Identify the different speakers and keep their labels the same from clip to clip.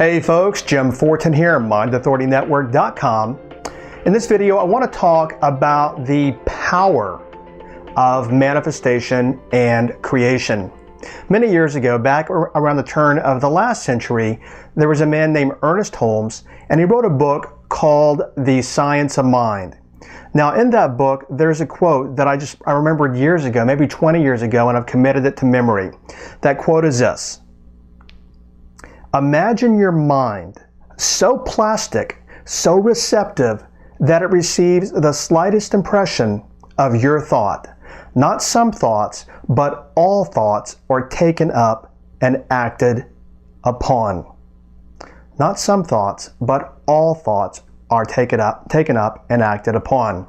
Speaker 1: Hey folks, Jim Fortin here, MindAuthorityNetwork.com. In this video, I want to talk about the power of manifestation and creation. Many years ago, back around the turn of the last century, there was a man named Ernest Holmes, and he wrote a book called The Science of Mind. Now, in that book, there's a quote that I remembered years ago, maybe 20 years ago, and I've committed it to memory. That quote is this: imagine your mind so plastic, so receptive, that it receives the slightest impression of your thought. Not some thoughts, but all thoughts are taken up and acted upon. Not some thoughts, but all thoughts are taken up and acted upon.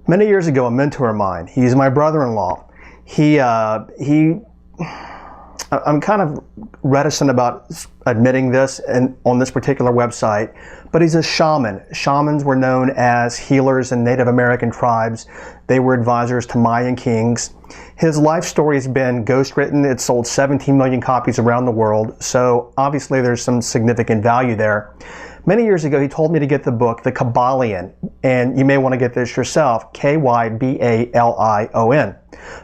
Speaker 1: Many years ago, a mentor of mine, he's my brother-in-law, I'm kind of reticent about admitting this on this particular website, but he's a shaman. Shamans were known as healers in Native American tribes. They were advisors to Mayan kings. His life story has been ghostwritten. It's sold 17 million copies around the world, so obviously there's some significant value there. Many years ago, he told me to get the book, The Kybalion, and you may want to get this yourself, Kybalion.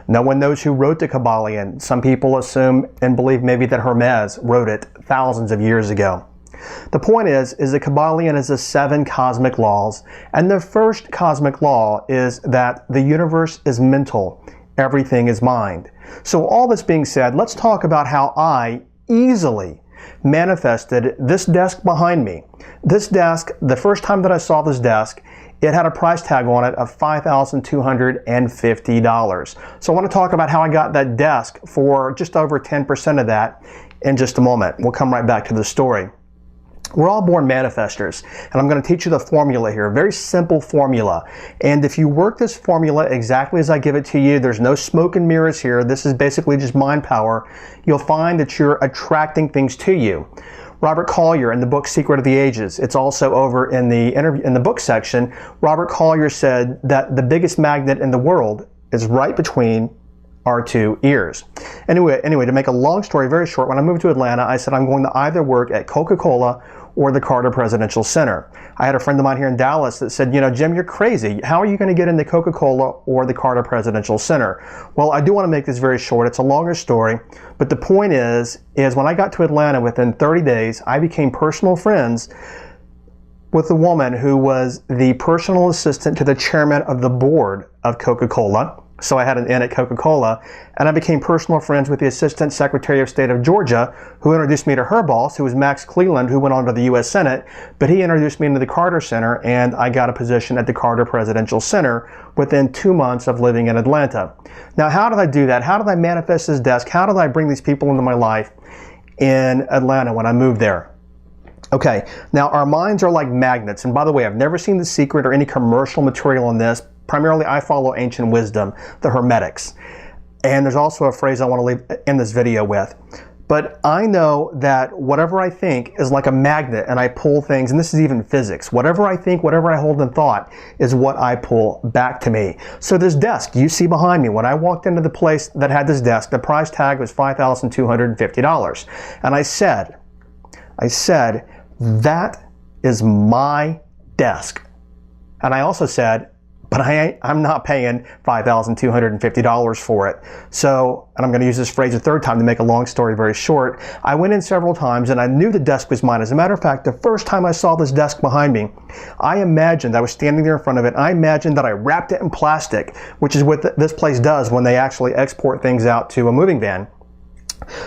Speaker 1: No one knows who wrote the Kybalion. Some people assume and believe maybe that Hermes wrote it thousands of years ago. The point is the Kybalion is the 7 cosmic laws, and the first cosmic law is that the universe is mental, everything is mind. So all this being said, let's talk about how I easily manifested this desk behind me. This desk, the first time that I saw this desk, it had a price tag on it of $5,250. So I want to talk about how I got that desk for just over 10% of that in just a moment. We'll come right back to the story. We're all born manifestors, and I'm going to teach you the formula here, a very simple formula. And if you work this formula exactly as I give it to you, there's no smoke and mirrors here. This is basically just mind power. You'll find that you're attracting things to you. Robert Collier in the book Secret of the Ages, it's also over in the book section. Robert Collier said that the biggest magnet in the world is right between our 2 ears. Anyway, to make a long story very short, when I moved to Atlanta, I said I'm going to either work at Coca-Cola or the Carter Presidential Center. I had a friend of mine here in Dallas that said, you know, Jim, you're crazy. How are you going to get into Coca-Cola or the Carter Presidential Center? Well, I do want to make this very short. It's a longer story, but the point is when I got to Atlanta, within 30 days, I became personal friends with a woman who was the personal assistant to the chairman of the board of Coca-Cola. So I had an in at Coca-Cola, and I became personal friends with the Assistant Secretary of State of Georgia, who introduced me to her boss, who was Max Cleland, who went on to the U.S. Senate, but he introduced me into the Carter Center, and I got a position at the Carter Presidential Center within 2 months of living in Atlanta. Now, how did I do that? How did I manifest this desk? How did I bring these people into my life in Atlanta when I moved there? Okay, now our minds are like magnets, and by the way, I've never seen The Secret or any commercial material on this. Primarily, I follow ancient wisdom, the Hermetics. And there's also a phrase I want to leave in this video with. But I know that whatever I think is like a magnet, and I pull things, and this is even physics. Whatever I think, whatever I hold in thought is what I pull back to me. So this desk you see behind me, when I walked into the place that had this desk, the price tag was $5,250. And I said, that is my desk. And I also said, but I'm not paying $5,250 for it. So, and I'm going to use this phrase a third time to make a long story very short. I went in several times and I knew the desk was mine. As a matter of fact, the first time I saw this desk behind me, I was standing there in front of it. I imagined that I wrapped it in plastic, which is what this place does when they actually export things out to a moving van.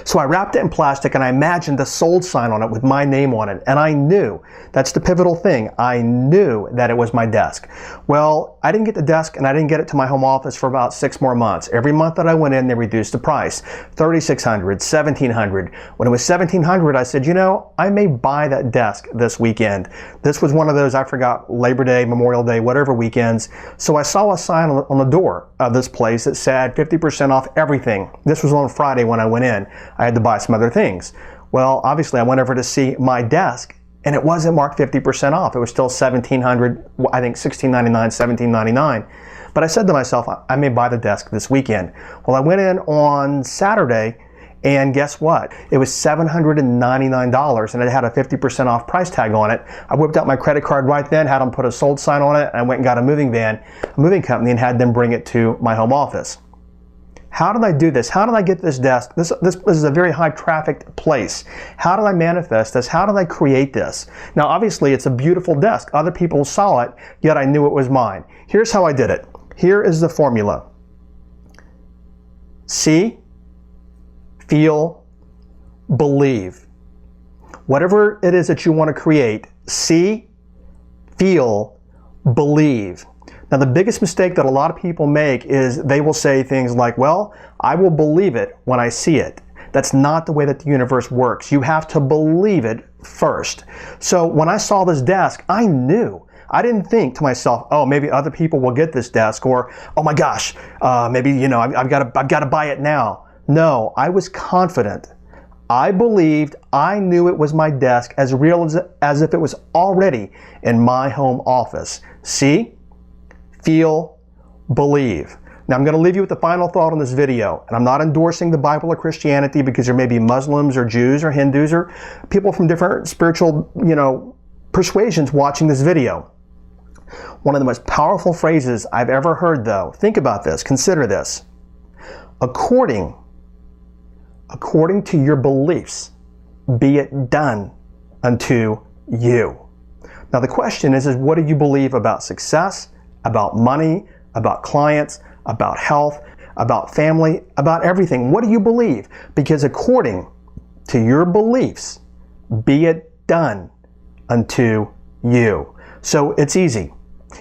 Speaker 1: So I wrapped it in plastic and I imagined a sold sign on it with my name on it. And I knew, that's the pivotal thing, I knew that it was my desk. Well, I didn't get the desk and I didn't get it to my home office for about 6 more months. Every month that I went in, they reduced the price. $3,600, $1,700. When it was $1,700, I said, you know, I may buy that desk this weekend. This was one of those, I forgot, Labor Day, Memorial Day, whatever weekends. So I saw a sign on the door of this place that said 50% off everything. This was on Friday when I went in. I had to buy some other things. Well, obviously I went over to see my desk and it wasn't marked 50% off. It was still $1,700, I think $1,699, $1,799. But I said to myself, I may buy the desk this weekend. Well, I went in on Saturday And guess what? It was $799 and it had a 50% off price tag on it. I whipped out my credit card right then, had them put a sold sign on it, and I went and got a moving company, and had them bring it to my home office. How did I do this? How did I get this desk? This is a very high trafficked place. How did I manifest this? How did I create this? Now, obviously, it's a beautiful desk. Other people saw it, yet I knew it was mine. Here's how I did it. Here is the formula. See, feel, believe. Whatever it is that you want to create, see, feel, believe. Now, the biggest mistake that a lot of people make is they will say things like, well, I will believe it when I see it. That's not the way that the universe works. You have to believe it first. So when I saw this desk, I knew. I didn't think to myself, oh, maybe other people will get this desk, or, oh my gosh, maybe, you know, I've got to buy it now. No, I was confident. I believed, I knew it was my desk, as real as if it was already in my home office. See? Feel, believe. Now I'm going to leave you with the final thought on this video, and I'm not endorsing the Bible or Christianity, because there may be Muslims or Jews or Hindus or people from different spiritual, persuasions watching this video. One of the most powerful phrases I've ever heard, though, think about this, consider this. According to your beliefs, be it done unto you. Now the question is what do you believe about success, about money, about clients, about health, about family, about everything? What do you believe? Because according to your beliefs, be it done unto you. So it's easy.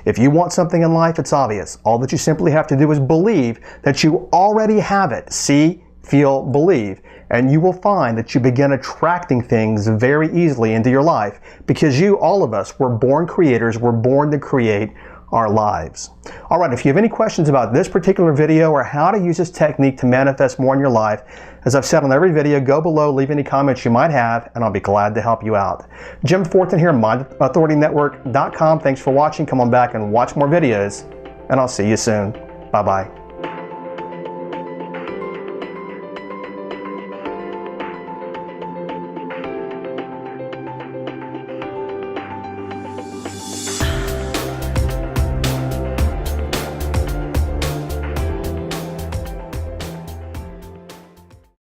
Speaker 1: If you want something in life, it's obvious. All that you simply have to do is believe that you already have it. See, feel, believe. And you will find that you begin attracting things very easily into your life, because all of us, we're born creators. We're born to create our lives. All right, if you have any questions about this particular video or how to use this technique to manifest more in your life, as I've said on every video, go below, leave any comments you might have, and I'll be glad to help you out. Jim Fortin here, MindAuthorityNetwork.com. Thanks for watching. Come on back and watch more videos, and I'll see you soon. Bye-bye.